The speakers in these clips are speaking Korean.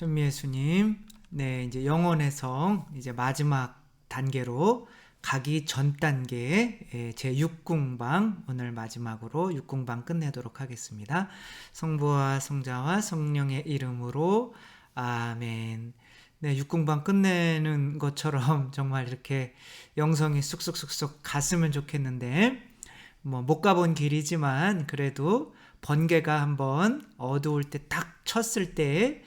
전미애수님, 네, 이제 영혼의 성, 이제 마지막 단계로 가기 전 단계, 제 6궁방, 오늘 마지막으로 6궁방 끝내도록 하겠습니다. 성부와 성자와 성령의 이름으로, 아멘. 네, 6궁방 끝내는 것처럼 정말 이렇게 영성이 쑥쑥쑥쑥 갔으면 좋겠는데, 못 가본 길이지만, 그래도 번개가 한번 어두울 때 딱 쳤을 때,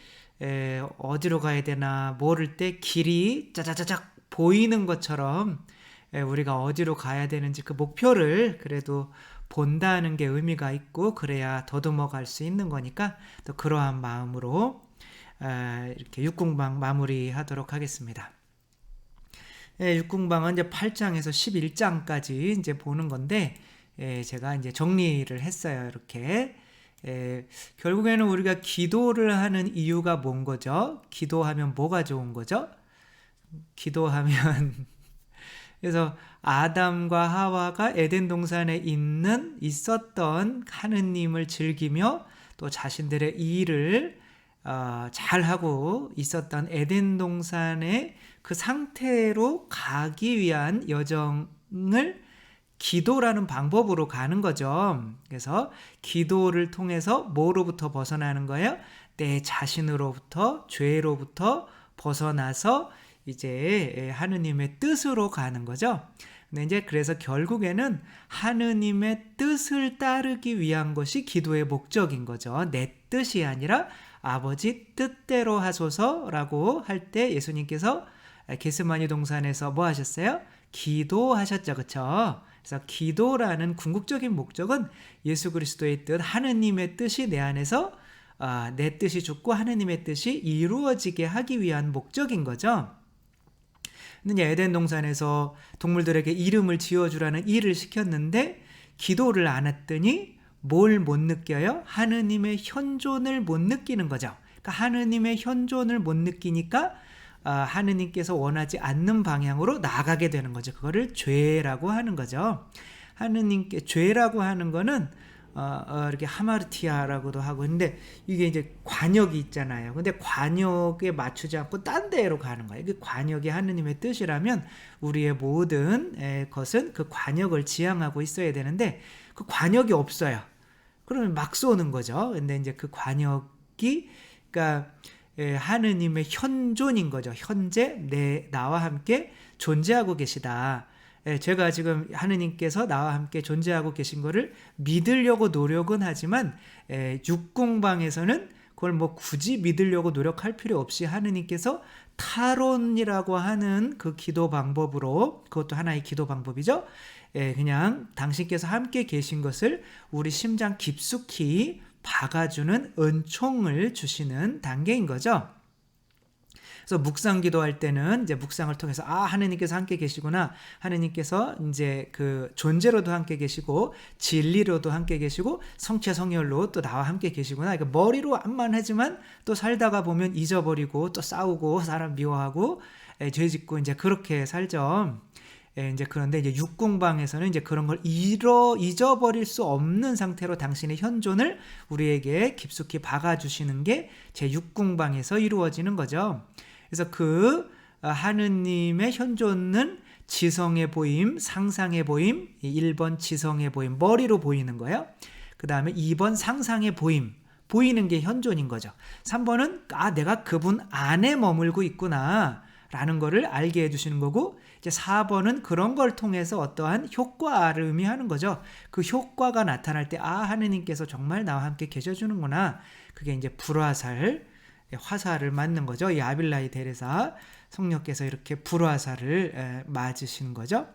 어디로 가야 되나 모를 때 길이 짜자자작 보이는 것처럼 우리가 어디로 가야 되는지 그 목표를 그래도 본다는 게 의미가 있고, 그래야 더듬어 갈 수 있는 거니까 또 그러한 마음으로 이렇게 육궁방 마무리하도록 하겠습니다. 육궁방은 이제 8장에서 11장까지 이제 보는 건데, 제가 이제 정리를 했어요. 이렇게. 결국에는 우리가 기도를 하는 이유가 뭔 거죠? 기도하면 뭐가 좋은 거죠? 기도하면 그래서 아담과 하와가 에덴 동산에 있었던 하느님을 즐기며 또 자신들의 일을 잘하고 있었던 에덴 동산의 그 상태로 가기 위한 여정을 기도라는 방법으로 가는 거죠. 그래서 기도를 통해서 뭐로부터 벗어나는 거예요? 내 자신으로부터, 죄로부터 벗어나서 이제 하느님의 뜻으로 가는 거죠. 근데 이제 그래서 결국에는 하느님의 뜻을 따르기 위한 것이 기도의 목적인 거죠. 내 뜻이 아니라 아버지 뜻대로 하소서라고 할 때 예수님께서 겟세마니 동산에서 뭐 하셨어요? 기도하셨죠. 그렇죠? 그래서 기도라는 궁극적인 목적은 예수 그리스도의 뜻, 하느님의 뜻이 내 안에서 내 뜻이 죽고 하느님의 뜻이 이루어지게 하기 위한 목적인 거죠. 근데 에덴 동산에서 동물들에게 이름을 지어주라는 일을 시켰는데 기도를 안 했더니 뭘 못 느껴요? 하느님의 현존을 못 느끼는 거죠. 그러니까 하느님의 현존을 못 느끼니까 하느님께서 원하지 않는 방향으로 나가게 되는 거죠. 그거를 죄라고 하는 거죠. 하느님께 죄라고 하는 거는 이렇게 하마르티아라고도 하고, 근데 이게 이제 관역이 있잖아요. 근데 관역에 맞추지 않고 딴 데로 가는 거예요. 그 관역이 하느님의 뜻이라면 우리의 모든 것은 그 관역을 지향하고 있어야 되는데 그 관역이 없어요. 그러면 막 쏘는 거죠. 근데 이제 그 관역이 그러니까 하느님의 현존인 거죠. 현재 나와 함께 존재하고 계시다. 제가 지금 하느님께서 나와 함께 존재하고 계신 거를 믿으려고 노력은 하지만 육궁방에서는 그걸 뭐 굳이 믿으려고 노력할 필요 없이 하느님께서 타론이라고 하는 그 기도 방법으로, 그것도 하나의 기도 방법이죠. 그냥 당신께서 함께 계신 것을 우리 심장 깊숙이 박아주는 은총을 주시는 단계인 거죠. 그래서 묵상 기도할 때는 이제 묵상을 통해서 하느님께서 함께 계시구나. 하느님께서 이제 그 존재로도 함께 계시고 진리로도 함께 계시고 성체 성혈로 또 나와 함께 계시구나. 그러니까 머리로 암만 하지만 또 살다가 보면 잊어버리고 또 싸우고 사람 미워하고 죄짓고 이제 그렇게 살죠. 이제 그런데 이제 육궁방에서는 이제 그런 걸 잊어버릴 수 없는 상태로 당신의 현존을 우리에게 깊숙이 박아주시는 게 제 육궁방에서 이루어지는 거죠. 그래서 그 하느님의 현존은 지성의 보임, 상상의 보임, 1번 지성의 보임, 머리로 보이는 거예요. 그 다음에 2번 상상의 보임, 보이는 게 현존인 거죠. 3번은 내가 그분 안에 머물고 있구나 라는 거를 알게 해주시는 거고, 이제 4번은 그런 걸 통해서 어떠한 효과를 의미하는 거죠. 그 효과가 나타날 때 하느님께서 정말 나와 함께 계셔주는구나. 그게 이제 불화살, 화살을 맞는 거죠. 이 아빌라이 데레사 성녀께서 이렇게 불화살을 맞으시는 거죠.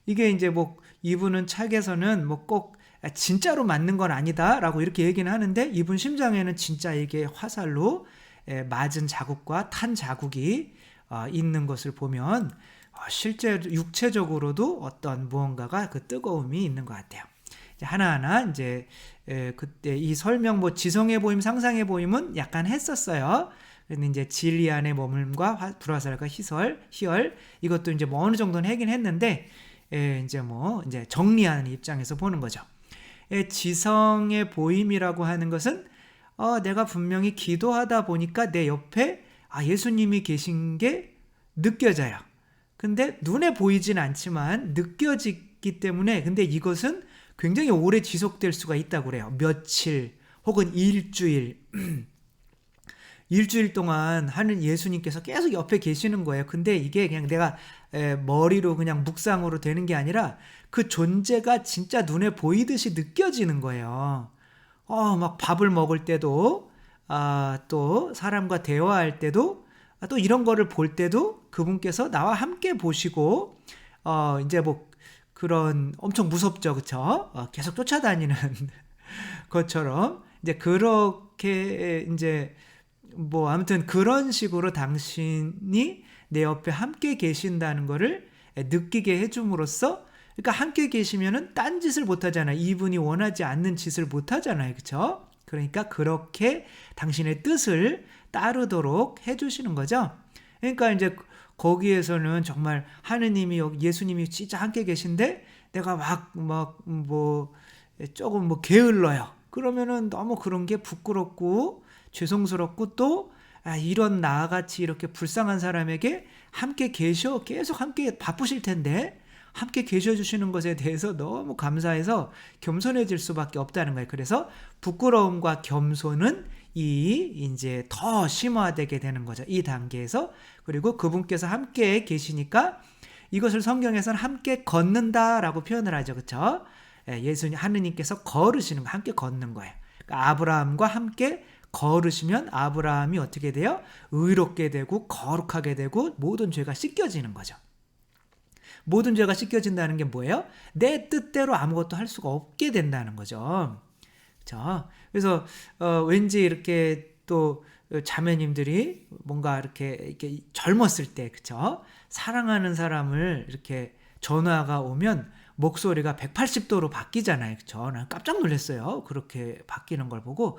이게 이제 뭐 이분은 책에서는 뭐 꼭 진짜로 맞는 건 아니다라고 이렇게 얘기는 하는데, 이분 심장에는 진짜 이게 화살로 맞은 자국과 탄 자국이 있는 것을 보면 실제 육체적으로도 어떤 무언가가 그 뜨거움이 있는 것 같아요. 이제 하나하나 이제 그때 이 설명 뭐 지성의 보임, 상상의 보임은 약간 했었어요. 근데 이제 진리 안의 머물과 불화살과 희열 이것도 이제 뭐 어느 정도는 하긴 했는데 이제 뭐 이제 정리하는 입장에서 보는 거죠. 지성의 보임이라고 하는 것은 내가 분명히 기도하다 보니까 내 옆에 예수님이 계신 게 느껴져요. 근데 눈에 보이진 않지만 느껴지기 때문에, 근데 이것은 굉장히 오래 지속될 수가 있다고 그래요. 며칠 혹은 일주일. 일주일 동안 하는 예수님께서 계속 옆에 계시는 거예요. 근데 이게 그냥 내가 머리로 그냥 묵상으로 되는 게 아니라 그 존재가 진짜 눈에 보이듯이 느껴지는 거예요. 막 밥을 먹을 때도, 또 사람과 대화할 때도, 또 이런 거를 볼 때도 그분께서 나와 함께 보시고, 이제 뭐 그런 엄청 무섭죠, 그쵸? 계속 쫓아다니는 것처럼 이제 그렇게 이제 뭐 아무튼 그런 식으로 당신이 내 옆에 함께 계신다는 거를 느끼게 해줌으로써, 그러니까 함께 계시면은 딴 짓을 못 하잖아요. 이분이 원하지 않는 짓을 못 하잖아요. 그렇죠? 그러니까 그렇게 당신의 뜻을 따르도록 해주시는 거죠. 그러니까 이제 거기에서는 정말 하느님이, 예수님이 진짜 함께 계신데 내가 뭐 조금 뭐 게을러요. 그러면은 너무 그런 게 부끄럽고 죄송스럽고, 또 이런 나같이 이렇게 불쌍한 사람에게 함께 계셔, 계속 함께 바쁘실 텐데 함께 계셔 주시는 것에 대해서 너무 감사해서 겸손해질 수밖에 없다는 거예요. 그래서 부끄러움과 겸손은 이제 더 심화되게 되는 거죠. 이 단계에서. 그리고 그분께서 함께 계시니까 이것을 성경에서는 함께 걷는다라고 표현을 하죠. 그렇죠? 예수님, 하느님께서 걸으시는 거, 함께 걷는 거예요. 그러니까 아브라함과 함께 걸으시면 아브라함이 어떻게 돼요? 의롭게 되고 거룩하게 되고 모든 죄가 씻겨지는 거죠. 모든 죄가 씻겨진다는 게 뭐예요? 내 뜻대로 아무것도 할 수가 없게 된다는 거죠. 그렇죠? 그래서 왠지 이렇게 또 자매님들이 뭔가 이렇게 젊었을 때, 그렇죠? 사랑하는 사람을 이렇게 전화가 오면 목소리가 180도로 바뀌잖아요. 그렇죠? 난 깜짝 놀랐어요. 그렇게 바뀌는 걸 보고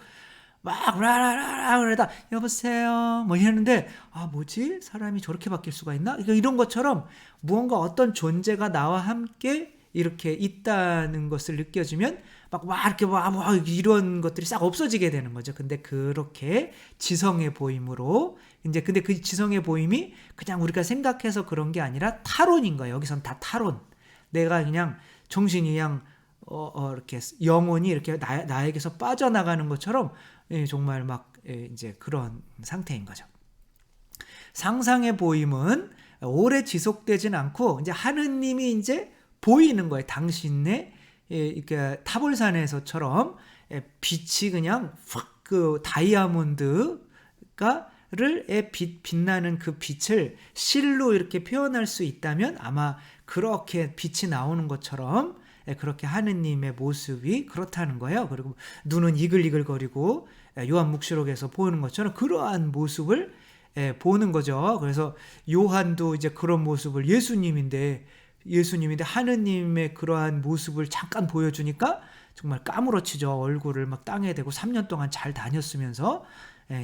막 라라라라 그러다 여보세요 뭐 이랬는데, 뭐지? 사람이 저렇게 바뀔 수가 있나? 이런 것처럼 무언가 어떤 존재가 나와 함께 이렇게 있다는 것을 느껴지면 막 이렇게 이런 것들이 싹 없어지게 되는 거죠. 근데 그렇게 지성의 보임으로, 이제 근데 그 지성의 보임이 그냥 우리가 생각해서 그런 게 아니라 타론인 거예요. 여기선 다 타론. 내가 그냥 정신이 그냥 이렇게 영혼이 이렇게 나에게서 빠져나가는 것처럼, 정말 이제 그런 상태인 거죠. 상상의 보임은 오래 지속되진 않고 이제 하느님이 이제 보이는 거예요. 당신의 이렇게 타볼산에서처럼 빛이 그냥 확 그 다이아몬드가를 빛나는 그 빛을 실로 이렇게 표현할 수 있다면 아마 그렇게 빛이 나오는 것처럼 그렇게 하느님의 모습이 그렇다는 거예요. 그리고 눈은 이글이글거리고 요한묵시록에서 보는 것처럼 그러한 모습을 보는 거죠. 그래서 요한도 이제 그런 모습을, 예수님인데 하느님의 그러한 모습을 잠깐 보여주니까 정말 까무러치죠. 얼굴을 막 땅에 대고 3년 동안 잘 다녔으면서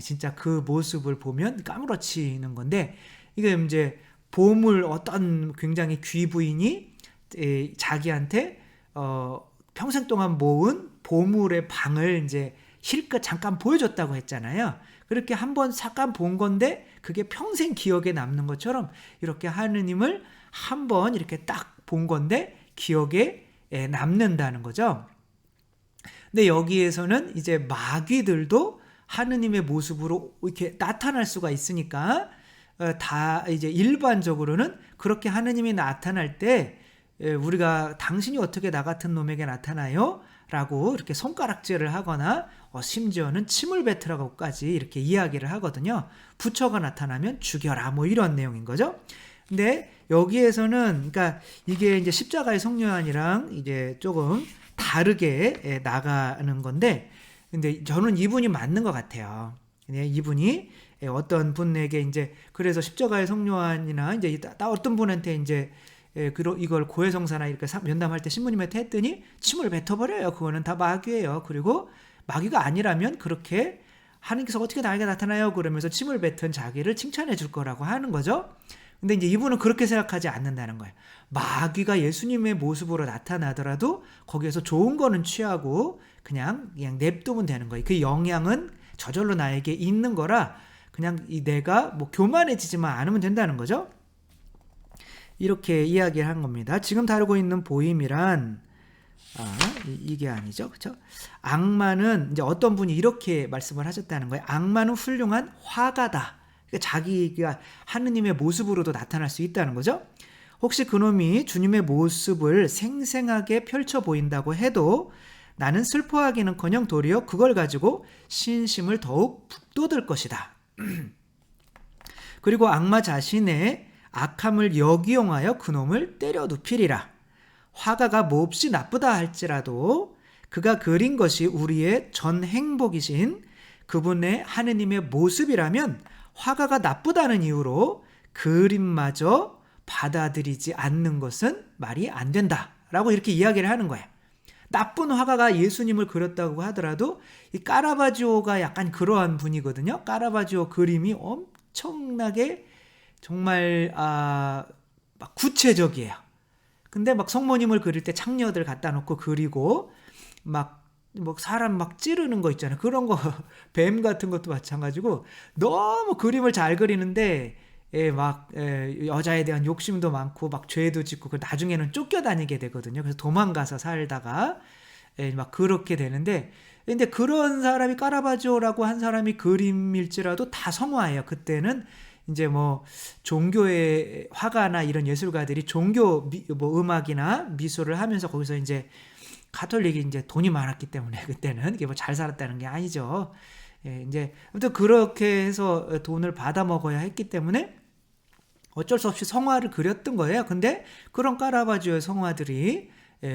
진짜 그 모습을 보면 까무러치는 건데, 이게 이제 보물, 어떤 굉장히 귀부인이 자기한테 평생 동안 모은 보물의 방을 이제 실컷 잠깐 보여줬다고 했잖아요. 그렇게 한번 잠깐 본 건데 그게 평생 기억에 남는 것처럼 이렇게 하느님을 한번 이렇게 딱 본 건데 기억에 남는다는 거죠. 근데 여기에서는 이제 마귀들도 하느님의 모습으로 이렇게 나타날 수가 있으니까 다 이제 일반적으로는 그렇게 하느님이 나타날 때 우리가 당신이 어떻게 나 같은 놈에게 나타나요? 라고 이렇게 손가락질을 하거나 심지어는 침을 뱉으라고까지 이렇게 이야기를 하거든요. 부처가 나타나면 죽여라, 뭐 이런 내용인 거죠. 근데 여기에서는 그러니까 이게 이제 십자가의 성령이랑 이제 조금 다르게 나가는 건데, 근데 저는 이분이 맞는 것 같아요. 이분이 어떤 분에게 이제, 그래서 십자가의 성령이나 이제 어떤 분한테 이제 이걸 고해성사나 이렇게 면담할 때 신부님한테 했더니 침을 뱉어버려요. 그거는 다 마귀예요. 그리고 마귀가 아니라면 그렇게 하느님께서 어떻게 나에게 나타나요? 그러면서 침을 뱉은 자기를 칭찬해 줄 거라고 하는 거죠. 근데 이제 이분은 그렇게 생각하지 않는다는 거예요. 마귀가 예수님의 모습으로 나타나더라도 거기에서 좋은 거는 취하고 그냥 냅두면 되는 거예요. 그 영향은 저절로 나에게 있는 거라 그냥 내가 뭐 교만해지지만 않으면 된다는 거죠. 이렇게 이야기를 한 겁니다. 지금 다루고 있는 보임이란 이게 아니죠, 그렇죠? 악마는 이제 어떤 분이 이렇게 말씀을 하셨다는 거예요. 악마는 훌륭한 화가다. 그러니까 자기가 하느님의 모습으로도 나타날 수 있다는 거죠. 혹시 그놈이 주님의 모습을 생생하게 펼쳐 보인다고 해도 나는 슬퍼하기는커녕 도리어 그걸 가지고 신심을 더욱 북돋을 것이다. 그리고 악마 자신의 악함을 역이용하여 그놈을 때려 눕히리라. 화가가 몹시 나쁘다 할지라도 그가 그린 것이 우리의 전 행복이신 그분의 하느님의 모습이라면 화가가 나쁘다는 이유로 그림마저 받아들이지 않는 것은 말이 안 된다 라고 이렇게 이야기를 하는 거예요. 나쁜 화가가 예수님을 그렸다고 하더라도 이 카라바지오가 약간 그러한 분이거든요. 카라바지오 그림이 엄청나게 정말 막 구체적이에요. 근데 막 성모님을 그릴 때 창녀들 갖다 놓고 그리고 막 사람 막 찌르는 거 있잖아요. 그런 거 뱀 같은 것도 마찬가지고 너무 그림을 잘 그리는데 여자에 대한 욕심도 많고 막 죄도 짓고 나중에는 쫓겨다니게 되거든요. 그래서 도망가서 살다가 막 그렇게 되는데 근데 그런 사람이 카라바지오라고 한 사람이 그림일지라도 다 성화예요. 그때는 이제 뭐 종교의 화가나 이런 예술가들이 종교 음악이나 미술을 하면서 거기서 이제 가톨릭이 이제 돈이 많았기 때문에 그때는 이게 뭐 잘 살았다는 게 아니죠. 이제 아무튼 그렇게 해서 돈을 받아 먹어야 했기 때문에 어쩔 수 없이 성화를 그렸던 거예요. 근데 그런 카라바지오의 성화들이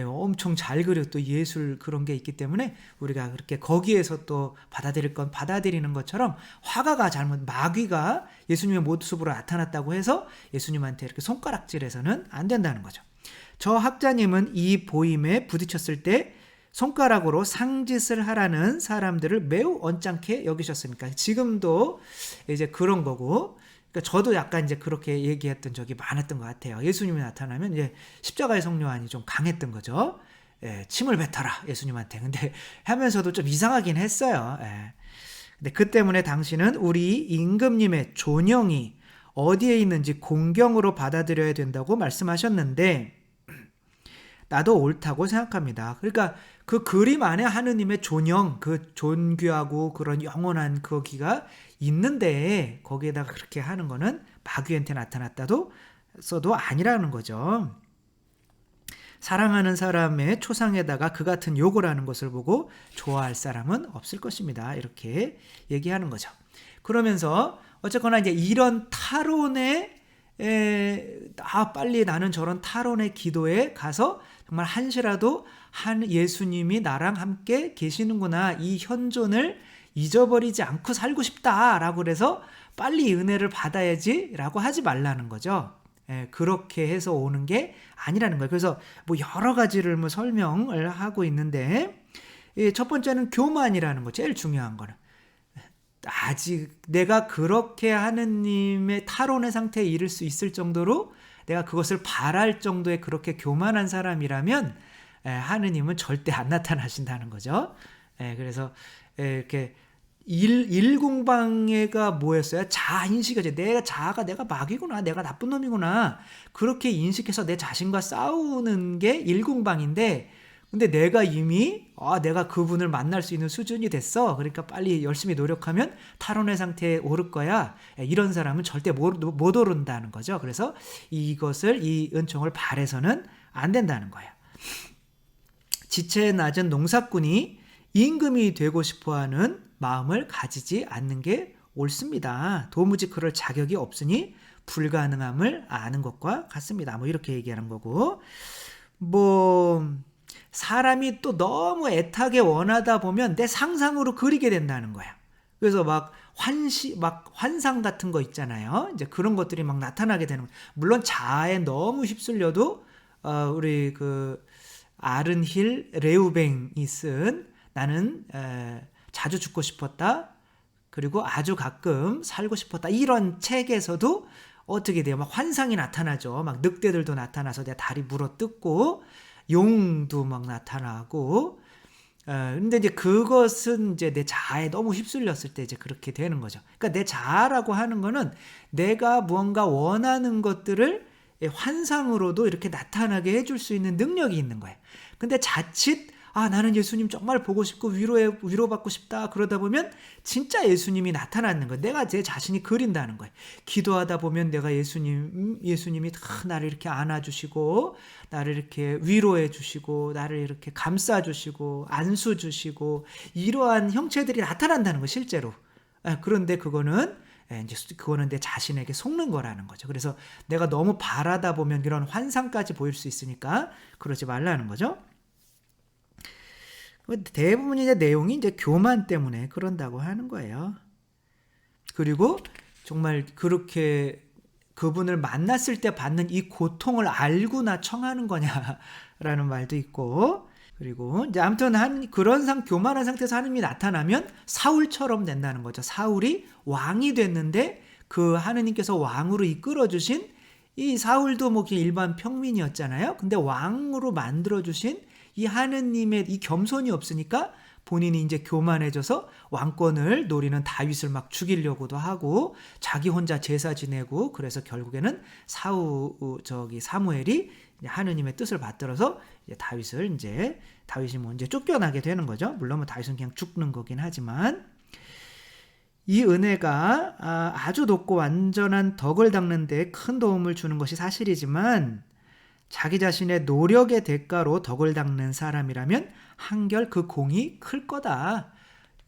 엄청 잘 그려 또 예술 그런 게 있기 때문에 우리가 그렇게 거기에서 또 받아들일 건 받아들이는 것처럼 화가가 마귀가 예수님의 모습으로 나타났다고 해서 예수님한테 이렇게 손가락질해서는 안 된다는 거죠. 저 학자님은 이 보임에 부딪혔을 때 손가락으로 상짓을 하라는 사람들을 매우 언짢게 여기셨으니까 지금도 이제 그런 거고, 그러니까 저도 약간 이제 그렇게 얘기했던 적이 많았던 것 같아요. 예수님이 나타나면 이제 십자가의 성료안이 좀 강했던 거죠. 침을 뱉어라 예수님한테. 근데 하면서도 좀 이상하긴 했어요. 근데 그 때문에 당신은 우리 임금님의 존영이 어디에 있는지 공경으로 받아들여야 된다고 말씀하셨는데 나도 옳다고 생각합니다. 그러니까 그 그림 안에 하느님의 존영, 그 존귀하고 그런 영원한 거기가 있는데 거기에다가 그렇게 하는 거는 마귀한테 나타났다도 써도 아니라는 거죠. 사랑하는 사람의 초상에다가 그 같은 욕을 하는 것을 보고 좋아할 사람은 없을 것입니다. 이렇게 얘기하는 거죠. 그러면서 어쨌거나 이제 이런 탈원의 빨리 나는 저런 탈원의 기도에 가서 정말 한시라도 예수님이 나랑 함께 계시는구나, 이 현존을 잊어버리지 않고 살고 싶다라고 그래서 빨리 은혜를 받아야지 라고 하지 말라는 거죠. 그렇게 해서 오는 게 아니라는 거예요. 그래서 뭐 여러 가지를 뭐 설명을 하고 있는데 첫 번째는 교만이라는 거, 제일 중요한 거는 아직 내가 그렇게 하느님의 탈원의 상태에 이를 수 있을 정도로 내가 그것을 바랄 정도의 그렇게 교만한 사람이라면 하느님은 절대 안 나타나신다는 거죠. 그래서 이렇게 일공방해가 뭐였어요? 자인식이죠. 내가 마귀구나, 내가 나쁜 놈이구나, 그렇게 인식해서 내 자신과 싸우는 게 일공방인데, 근데 내가 이미 내가 그분을 만날 수 있는 수준이 됐어, 그러니까 빨리 열심히 노력하면 탈원의 상태에 오를 거야, 이런 사람은 절대 못 오른다는 거죠. 그래서 이 은총을 바래서는 안 된다는 거예요. 지체 낮은 농사꾼이 임금이 되고 싶어하는 마음을 가지지 않는 게 옳습니다. 도무지 그럴 자격이 없으니 불가능함을 아는 것과 같습니다. 뭐 이렇게 얘기하는 거고, 사람이 또 너무 애타게 원하다 보면 내 상상으로 그리게 된다는 거야. 그래서 막 환상 같은 거 있잖아요. 이제 그런 것들이 막 나타나게 되는 거야. 물론 자아에 너무 휩쓸려도 우리 그 아른힐 레우뱅이 쓴 나는 자주 죽고 싶었다, 그리고 아주 가끔 살고 싶었다, 이런 책에서도 어떻게 돼요? 막 환상이 나타나죠. 막 늑대들도 나타나서 내 다리 물어 뜯고 용도 막 나타나고 근데 이제 그것은 이제 내 자아에 너무 휩쓸렸을 때 이제 그렇게 되는 거죠. 그러니까 내 자아라고 하는 거는 내가 무언가 원하는 것들을 환상으로도 이렇게 나타나게 해줄 수 있는 능력이 있는 거예요. 근데 자칫 나는 예수님 정말 보고 싶고 위로받고 싶다 그러다 보면 진짜 예수님이 나타나는 거예요. 내가 제 자신이 그린다는 거예요. 기도하다 보면 내가 예수님이 다 나를 이렇게 안아주시고 나를 이렇게 위로해 주시고 나를 이렇게 감싸 주시고 안수 주시고 이러한 형체들이 나타난다는 거예요. 실제로. 그런데 그거는 내 자신에게 속는 거라는 거죠. 그래서 내가 너무 바라다 보면 이런 환상까지 보일 수 있으니까 그러지 말라는 거죠. 대부분 이제 내용이 이제 교만 때문에 그런다고 하는 거예요. 그리고 정말 그렇게 그분을 만났을 때 받는 이 고통을 알고나 청하는 거냐라는 말도 있고, 그리고 이제 아무튼 그런 교만한 상태에서 하느님이 나타나면 사울처럼 된다는 거죠. 사울이 왕이 됐는데 그 하느님께서 왕으로 이끌어 주신 이 사울도 뭐 일반 평민이었잖아요. 근데 왕으로 만들어 주신 이 하느님의 이 겸손이 없으니까 본인이 이제 교만해져서 왕권을 노리는 다윗을 막 죽이려고도 하고 자기 혼자 제사 지내고, 그래서 결국에는 사무엘이 하느님의 뜻을 받들어서 이제 다윗이 뭐 이제 쫓겨나게 되는 거죠. 물론 뭐 다윗은 그냥 죽는 거긴 하지만, 이 은혜가 아주 높고 완전한 덕을 닦는 데 큰 도움을 주는 것이 사실이지만 자기 자신의 노력의 대가로 덕을 닦는 사람이라면 한결 그 공이 클 거다.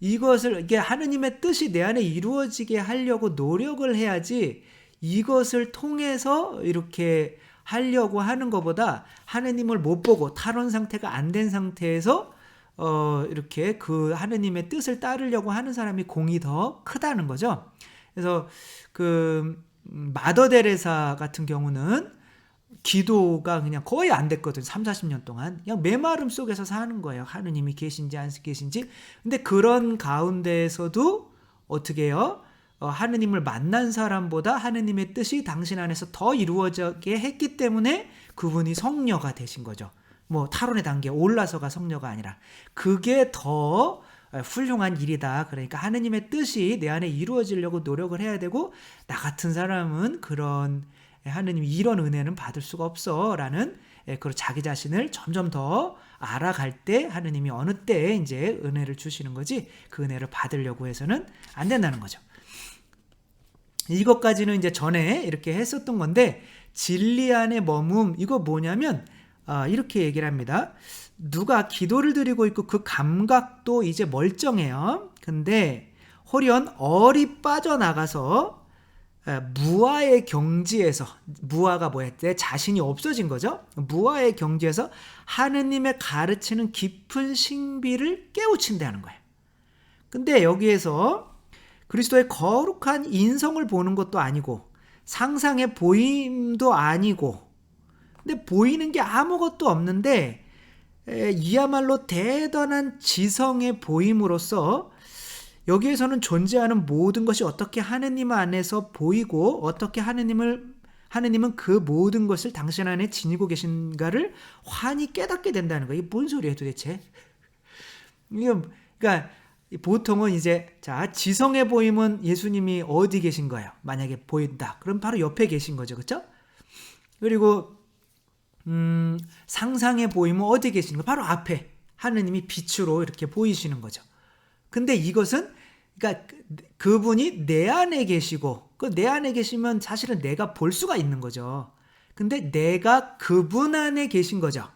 이게 하느님의 뜻이 내 안에 이루어지게 하려고 노력을 해야지, 이것을 통해서 이렇게 하려고 하는 것보다 하느님을 못 보고 탈원 상태가 안 된 상태에서 이렇게 그 하느님의 뜻을 따르려고 하는 사람이 공이 더 크다는 거죠. 그래서 마더 데레사 같은 경우는 기도가 그냥 거의 안 됐거든. 30-40년 동안 그냥 메마름 속에서 사는 거예요. 하느님이 계신지 안 계신지. 근데 그런 가운데에서도 어떻게 해요? 하느님을 만난 사람보다 하느님의 뜻이 당신 안에서 더 이루어지게 했기 때문에 그분이 성녀가 되신 거죠. 뭐 탈원의 단계에 올라서가 성녀가 아니라 그게 더 훌륭한 일이다. 그러니까 하느님의 뜻이 내 안에 이루어지려고 노력을 해야 되고, 나 같은 사람은 그런 하느님이 이런 은혜는 받을 수가 없어 라는 그런 자기 자신을 점점 더 알아갈 때 하느님이 어느 때에 이제 은혜를 주시는 거지, 그 은혜를 받으려고 해서는 안 된다는 거죠. 이것까지는 이제 전에 이렇게 했었던 건데, 진리 안에 머문, 이거 뭐냐면 이렇게 얘기를 합니다. 누가 기도를 드리고 있고 그 감각도 이제 멀쩡해요. 근데 홀연 얼이 빠져나가서 무아의 경지에서, 무아가 뭐야? 내 자신이 없어진 거죠. 무아의 경지에서 하느님의 가르치는 깊은 신비를 깨우친다는 거예요. 근데 여기에서 그리스도의 거룩한 인성을 보는 것도 아니고 상상의 보임도 아니고, 근데 보이는 게 아무것도 없는데 이야말로 대단한 지성의 보임으로써 여기에서는 존재하는 모든 것이 어떻게 하느님 안에서 보이고 어떻게 하느님은 그 모든 것을 당신 안에 지니고 계신가를 환히 깨닫게 된다는 거예요. 이게 뭔 소리예요 도대체? 그러니까 보통은 이제 지성의 보임은 예수님이 어디 계신 거예요? 만약에 보인다. 그럼 바로 옆에 계신 거죠. 그렇죠? 그리고 상상의 보임은 어디 계신 거예요? 바로 앞에 하느님이 빛으로 이렇게 보이시는 거죠. 근데 이것은 그러니까 그분이 내 안에 계시고, 내 안에 계시면 사실은 내가 볼 수가 있는 거죠. 근데 내가 그분 안에 계신 거죠.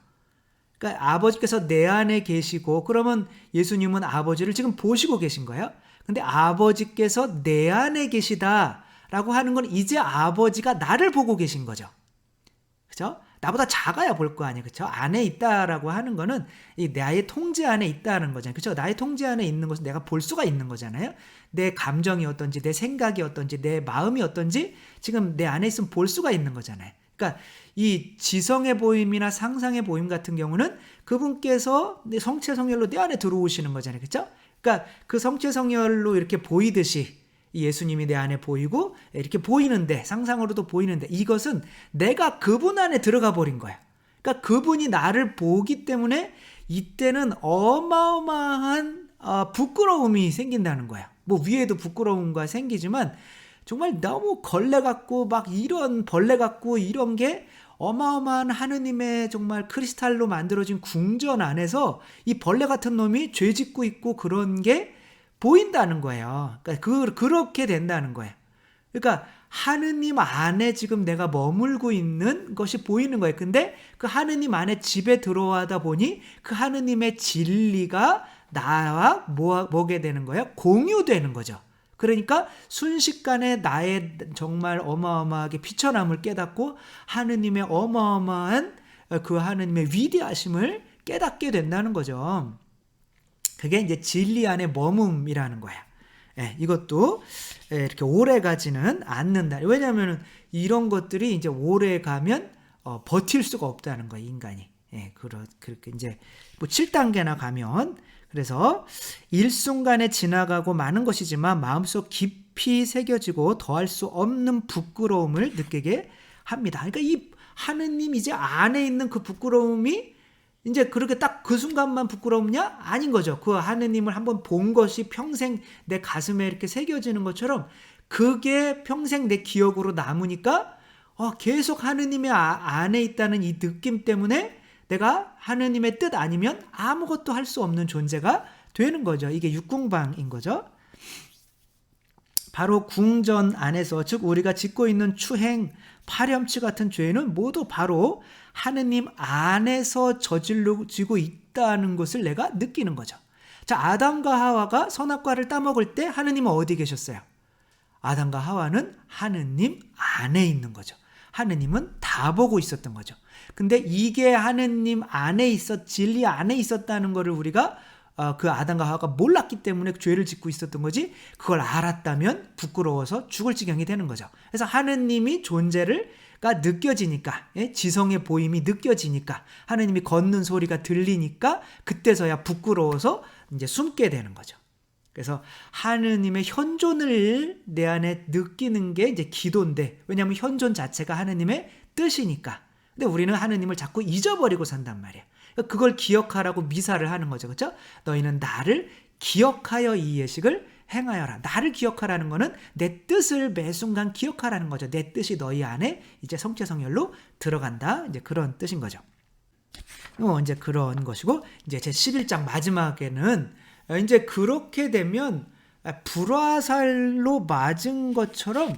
그러니까 아버지께서 내 안에 계시고, 그러면 예수님은 아버지를 지금 보시고 계신 거예요. 근데 아버지께서 내 안에 계시다라고 하는 건 이제 아버지가 나를 보고 계신 거죠. 그렇죠? 나보다 작아야 볼 거 아니에요. 그렇죠? 안에 있다라고 하는 거는 이 나의 통제 안에 있다는 거잖아요. 그렇죠? 나의 통제 안에 있는 것은 내가 볼 수가 있는 거잖아요. 내 감정이 어떤지, 내 생각이 어떤지, 내 마음이 어떤지 지금 내 안에 있으면 볼 수가 있는 거잖아요. 그러니까 이 지성의 보임이나 상상의 보임 같은 경우는 그분께서 내 성체성혈로 내 안에 들어오시는 거잖아요. 그렇죠? 그러니까 그 성체성혈로 이렇게 보이듯이 예수님이 내 안에 보이고 이렇게 보이는데, 상상으로도 보이는데, 이것은 내가 그분 안에 들어가 버린 거야. 그러니까 그분이 나를 보기 때문에 이때는 어마어마한 부끄러움이 생긴다는 거야. 뭐 위에도 부끄러움과 생기지만 정말 너무 걸레 같고 막 이런 벌레 같고 이런 게 어마어마한 하느님의 정말 크리스탈로 만들어진 궁전 안에서 이 벌레 같은 놈이 죄 짓고 있고 그런 게 보인다는 거예요. 그러니까 그렇게 된다는 거예요. 그러니까 하느님 안에 지금 내가 머물고 있는 것이 보이는 거예요. 근데 그 하느님 안에 집에 들어와다 보니 그 하느님의 진리가 나와 뭐게 되는 거예요? 공유되는 거죠. 그러니까 순식간에 나의 정말 어마어마하게 비천함을 깨닫고 하느님의 어마어마한 그 하느님의 위대하심을 깨닫게 된다는 거죠. 그게 이제 진리 안에 머뭅이라는 거야. 이것도 이렇게 오래 가지는 않는다. 왜냐하면 이런 것들이 이제 오래 가면 버틸 수가 없다는 거야, 인간이. 그렇게 이제 뭐 7단계나 가면, 그래서 일순간에 지나가고 마는 것이지만 마음속 깊이 새겨지고 더할 수 없는 부끄러움을 느끼게 합니다. 그러니까 이 하느님 이제 안에 있는 그 부끄러움이 이제 그렇게 딱 그 순간만 부끄럽냐? 아닌 거죠. 그 하느님을 한번 본 것이 평생 내 가슴에 이렇게 새겨지는 것처럼 그게 평생 내 기억으로 남으니까 계속 하느님의 안에 있다는 이 느낌 때문에 내가 하느님의 뜻 아니면 아무것도 할 수 없는 존재가 되는 거죠. 이게 육궁방인 거죠. 바로 궁전 안에서, 즉 우리가 짓고 있는 추행, 파렴치 같은 죄는 모두 바로 하느님 안에서 저질러지고 있다는 것을 내가 느끼는 거죠. 자, 아담과 하와가 선악과를 따먹을 때 하느님은 어디 계셨어요? 아담과 하와는 하느님 안에 있는 거죠. 하느님은 다 보고 있었던 거죠. 근데 이게 하느님 안에 진리 안에 있었다는 것을 우리가 그 아담과 하와가 몰랐기 때문에 죄를 짓고 있었던 거지, 그걸 알았다면 부끄러워서 죽을 지경이 되는 거죠. 그래서 하느님이 존재가 느껴지니까, 지성의 보임이 느껴지니까, 하느님이 걷는 소리가 들리니까 그때서야 부끄러워서 이제 숨게 되는 거죠. 그래서 하느님의 현존을 내 안에 느끼는 게 이제 기도인데, 왜냐하면 현존 자체가 하느님의 뜻이니까. 근데 우리는 하느님을 자꾸 잊어버리고 산단 말이야. 그걸 기억하라고 미사를 하는 거죠. 그렇죠? 너희는 나를 기억하여 이 예식을 행하여라. 나를 기억하라는 거는 내 뜻을 매 순간 기억하라는 거죠. 내 뜻이 너희 안에 이제 성체성혈로 들어간다. 이제 그런 뜻인 거죠. 이제 그런 것이고, 이제 제 11장 마지막에는 이제 그렇게 되면 불화살로 맞은 것처럼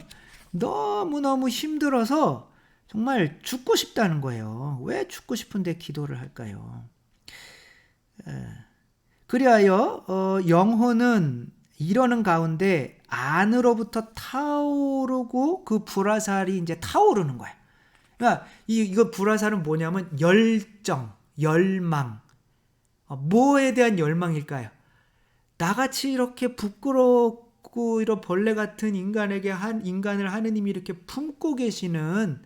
너무너무 힘들어서 정말 죽고 싶다는 거예요. 왜 죽고 싶은데 기도를 할까요? 그리하여 영혼은 이러는 가운데 안으로부터 타오르고 그 불화살이 이제 타오르는 거야. 그러니까 이거 불화살은 뭐냐면 열정, 열망. 뭐에 대한 열망일까요? 나같이 이렇게 부끄럽고 이런 벌레 같은 인간을 하느님이 이렇게 품고 계시는,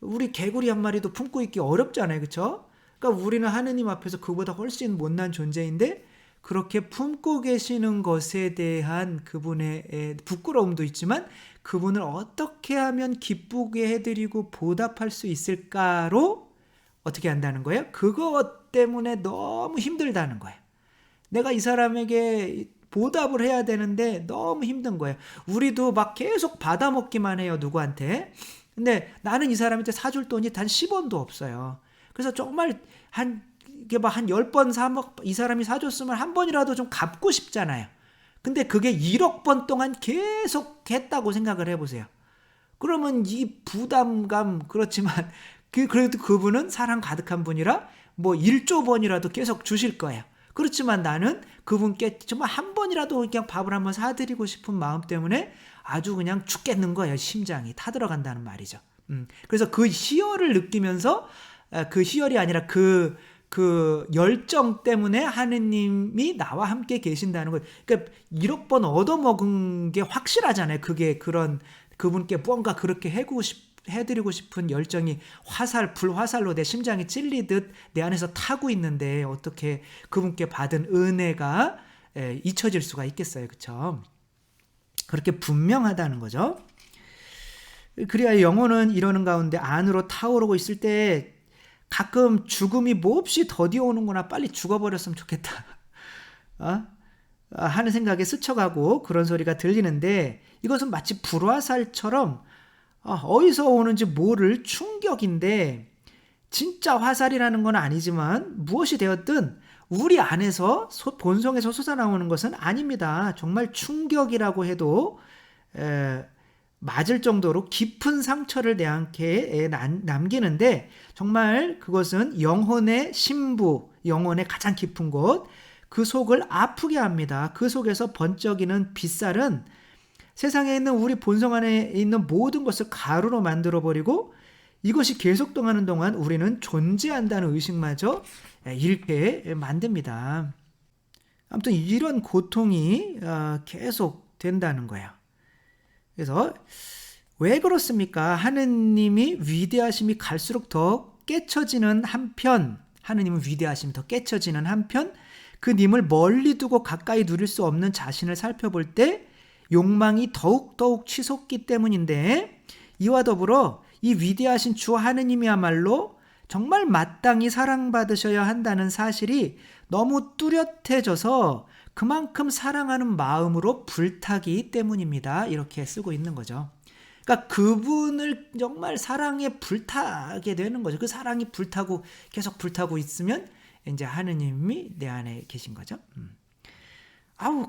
우리 개구리 한 마리도 품고 있기 어렵잖아요. 그렇죠? 그러니까 우리는 하느님 앞에서 그보다 훨씬 못난 존재인데 그렇게 품고 계시는 것에 대한 그분의 부끄러움도 있지만 그분을 어떻게 하면 기쁘게 해드리고 보답할 수 있을까로 어떻게 한다는 거예요? 그것 때문에 너무 힘들다는 거예요. 내가 이 사람에게 보답을 해야 되는데 너무 힘든 거예요. 우리도 막 계속 받아먹기만 해요, 누구한테. 근데 나는 이 사람한테 사줄 돈이 단 10원도 없어요. 그래서 정말 이게 막 한 10번 이 사람이 사줬으면 한 번이라도 좀 갚고 싶잖아요. 근데 그게 1억 번 동안 계속 했다고 생각을 해보세요. 그러면 이 부담감, 그렇지만 그래도 그분은 사랑 가득한 분이라 뭐 1조 번이라도 계속 주실 거예요. 그렇지만 나는 그분께 정말 한 번이라도 그냥 밥을 한번 사드리고 싶은 마음 때문에 아주 그냥 죽겠는 거예요. 심장이 타들어간다는 말이죠. 그래서 그 희열을 느끼면서, 그 희열이 아니라 그 열정 때문에 하느님이 나와 함께 계신다는 거. 그러니까 1억 번 얻어먹은 게 확실하잖아요. 그게 그분께 뭔가 그렇게 해드리고 싶은 열정이 불화살로 내 심장이 찔리듯 내 안에서 타고 있는데 어떻게 그분께 받은 은혜가 잊혀질 수가 있겠어요. 그렇죠? 그렇게 분명하다는 거죠. 그래야 영혼은 이러는 가운데 안으로 타오르고 있을 때 가끔 죽음이 몹시 더디 오는구나. 빨리 죽어버렸으면 좋겠다. 하는 생각에 스쳐가고 그런 소리가 들리는데 이것은 마치 불화살처럼 어디서 오는지 모를 충격인데 진짜 화살이라는 건 아니지만 무엇이 되었든 우리 안에서 본성에서 솟아나오는 것은 아닙니다. 정말 충격이라고 해도 맞을 정도로 깊은 상처를 내 안에 남기는데 정말 그것은 영혼의 심부, 영혼의 가장 깊은 곳, 그 속을 아프게 합니다. 그 속에서 번쩍이는 빗살은 세상에 있는 우리 본성 안에 있는 모든 것을 가루로 만들어버리고 이것이 계속동하는 동안 우리는 존재한다는 의식마저 잃게 만듭니다. 아무튼 이런 고통이 계속 된다는 거예요. 그래서 왜 그렇습니까? 하느님이 위대하심이 갈수록 더 깨쳐지는 한편, 하느님은 위대하심이 더 깨쳐지는 한편 그 님을 멀리 두고 가까이 누릴 수 없는 자신을 살펴볼 때 욕망이 더욱 치솟기 때문인데 이와 더불어 이 위대하신 주 하느님이야말로 정말 마땅히 사랑받으셔야 한다는 사실이 너무 뚜렷해져서 그만큼 사랑하는 마음으로 불타기 때문입니다. 이렇게 쓰고 있는 거죠. 그러니까 그분을 정말 사랑에 불타게 되는 거죠. 그 사랑이 불타고 계속 불타고 있으면 이제 하느님이 내 안에 계신 거죠.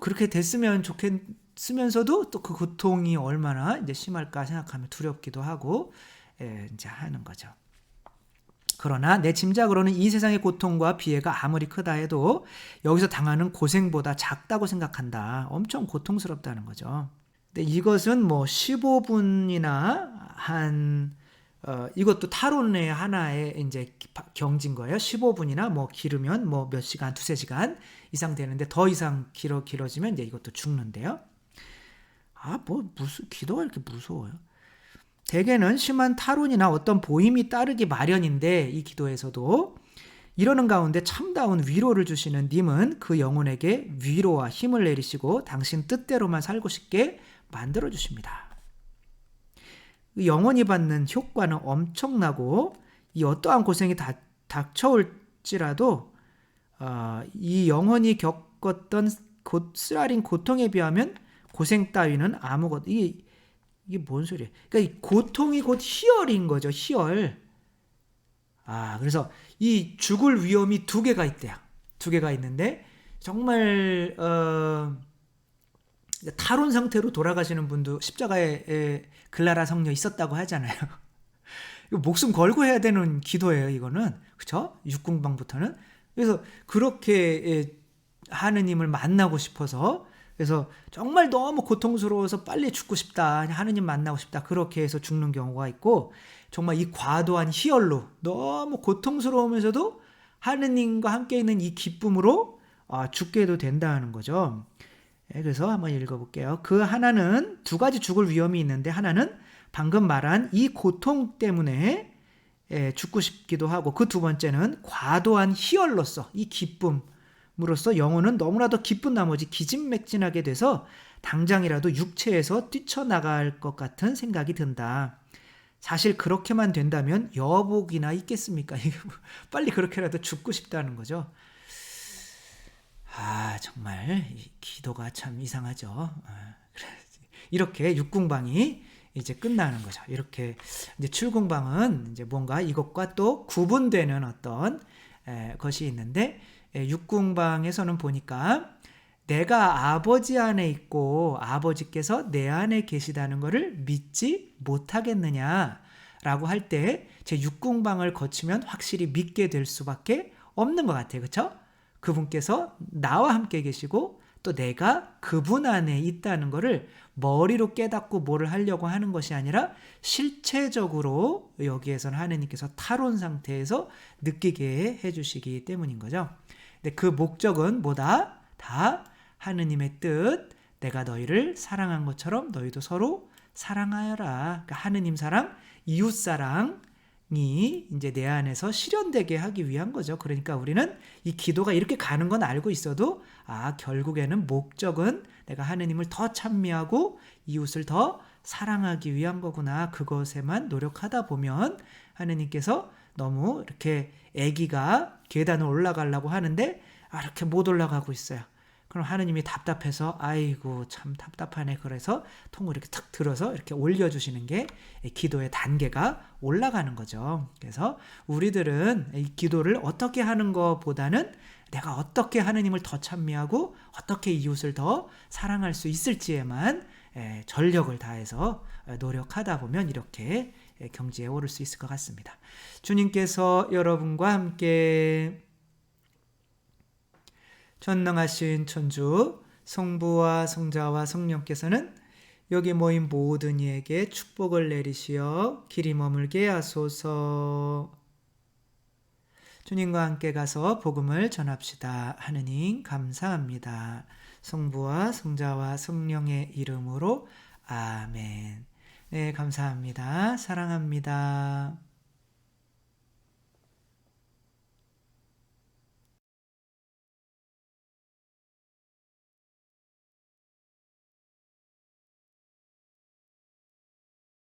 그렇게 됐으면 좋겠으면서도 또 그 고통이 얼마나 이제 심할까 생각하면 두렵기도 하고 이제 하는 거죠. 그러나 내 짐작으로는 이 세상의 고통과 비애가 아무리 크다 해도 여기서 당하는 고생보다 작다고 생각한다. 엄청 고통스럽다는 거죠. 근데 이것은 뭐 15분이나 이것도 타론의 하나의 이제 경지인 거예요. 15분이나 뭐 길으면 뭐 몇 시간, 두세 시간 이상 되는데 더 이상 길어지면 이제 이것도 죽는데요. 무슨 기도가 이렇게 무서워요. 대개는 심한 타론이나 어떤 보임이 따르기 마련인데 이 기도에서도 이러는 가운데 참다운 위로를 주시는 님은 그 영혼에게 위로와 힘을 내리시고 당신 뜻대로만 살고 싶게 만들어 주십니다. 영혼이 받는 효과는 엄청나고 이 어떠한 고생이 닥쳐올지라도 이 영혼이 겪었던 쓰라린 고통에 비하면 고생 따위는 아무것도 이게 뭔 소리예요? 그러니까 이 고통이 곧 희열인 거죠. 희열. 그래서 이 죽을 위험이 두 개가 있대요. 두 개가 있는데 정말 탈원 상태로 돌아가시는 분도 십자가에 글라라 성녀 있었다고 하잖아요. 이거 목숨 걸고 해야 되는 기도예요. 이거는 그렇죠? 육궁방부터는. 그래서 그렇게 하느님을 만나고 싶어서 그래서 정말 너무 고통스러워서 빨리 죽고 싶다. 하느님 만나고 싶다. 그렇게 해서 죽는 경우가 있고 정말 이 과도한 희열로 너무 고통스러우면서도 하느님과 함께 있는 이 기쁨으로 죽게도 된다는 거죠. 그래서 한번 읽어볼게요. 그 하나는 두 가지 죽을 위험이 있는데 하나는 방금 말한 이 고통 때문에 죽고 싶기도 하고 그 두 번째는 과도한 희열로서 이 기쁨으로써 영혼은 너무나도 기쁜 나머지 기진맥진하게 돼서 당장이라도 육체에서 뛰쳐나갈 것 같은 생각이 든다. 사실 그렇게만 된다면 여복이나 있겠습니까? 빨리 그렇게라도 죽고 싶다는 거죠. 정말 기도가 참 이상하죠. 이렇게 육궁방이 이제 끝나는 거죠. 이렇게 이제 칠궁방은 이제 뭔가 이것과 또 구분되는 어떤 것이 있는데 육궁방에서는 보니까 내가 아버지 안에 있고 아버지께서 내 안에 계시다는 것을 믿지 못하겠느냐라고 할 때 제 육궁방을 거치면 확실히 믿게 될 수밖에 없는 것 같아요. 그렇죠? 그분께서 나와 함께 계시고 또 내가 그분 안에 있다는 것을 머리로 깨닫고 뭐를 하려고 하는 것이 아니라 실체적으로 여기에서는 하느님께서 탈원 상태에서 느끼게 해주시기 때문인 거죠. 근데 그 목적은 뭐다? 다 하느님의 뜻, 내가 너희를 사랑한 것처럼 너희도 서로 사랑하여라. 그러니까 하느님 사랑, 이웃 사랑이 이제 내 안에서 실현되게 하기 위한 거죠. 그러니까 우리는 이 기도가 이렇게 가는 건 알고 있어도 결국에는 목적은 내가 하느님을 더 찬미하고 이웃을 더 사랑하기 위한 거구나. 그것에만 노력하다 보면 하느님께서 너무 이렇게 아기가 계단을 올라가려고 하는데 이렇게 못 올라가고 있어요. 그럼 하느님이 답답해서 아이고 참 답답하네. 그래서 통을 이렇게 탁 들어서 이렇게 올려주시는 게 기도의 단계가 올라가는 거죠. 그래서 우리들은 이 기도를 어떻게 하는 것보다는 내가 어떻게 하느님을 더 찬미하고 어떻게 이웃을 더 사랑할 수 있을지에만 전력을 다해서 노력하다 보면 이렇게 경지에 오를 수 있을 것 같습니다. 주님께서 여러분과 함께 전능하신 천주 성부와 성자와 성령께서는 여기 모인 모든 이에게 축복을 내리시어 길이 머물게 하소서. 주님과 함께 가서 복음을 전합시다. 하느님 감사합니다. 성부와 성자와 성령의 이름으로 아멘. 네, 감사합니다. 사랑합니다.